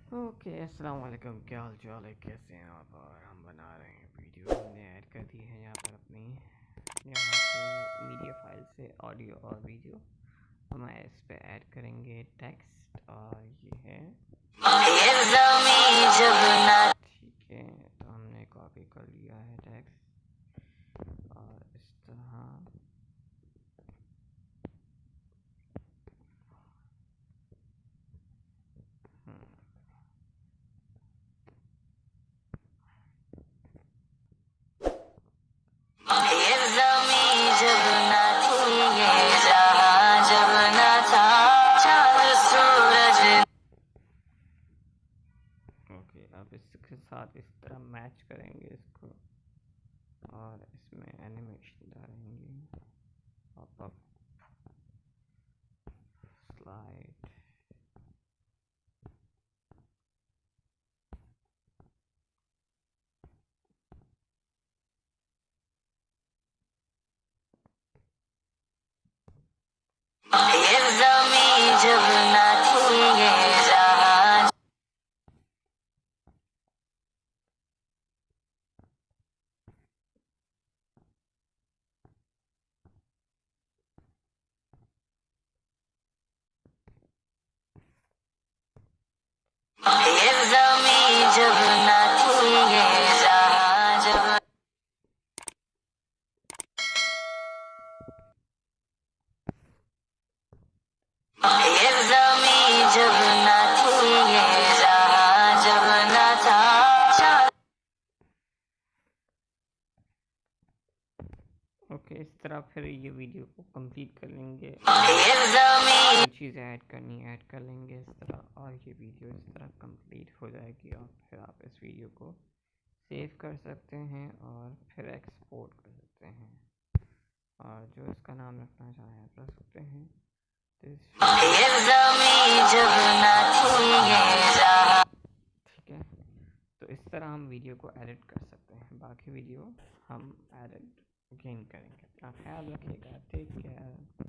Okay, अस्सलाम वालेकुम। क्या हाल चाल है, कैसे हैं आप? और हम बना रहे हैं वीडियो, हमने ऐड कर दी है यहाँ पर अपनी यहाँ से मीडिया फाइल से ऑडियो और वीडियो हम इस पे ऐड करेंगे टेक्स्ट। और ये है ठीक है, तो हमने कॉपी कर लिया है टेक्स्ट और इस तरह ओके। अब इसके साथ इस तरह मैच करेंगे इसको और इसमें एनिमेशन डालेंगे, पॉपअप स्लाइड। ओके, इस तरह फिर ये वीडियो को कंप्लीट कर लेंगे। चीज़ें ऐड करनी ऐड कर लेंगे इस तरह, और ये वीडियो इस तरह कंप्लीट हो जाएगी। और फिर आप इस वीडियो को सेव कर सकते हैं और फिर एक्सपोर्ट कर सकते हैं, और जो इसका नाम रखना चाहें आप रख सकते हैं। ठीक है, तो इस तरह हम वीडियो को एडिट कर सकते हैं। बाकी वीडियो हम एडिट अगेन करेंगे। आप ख्याल रखिएगा। Take care.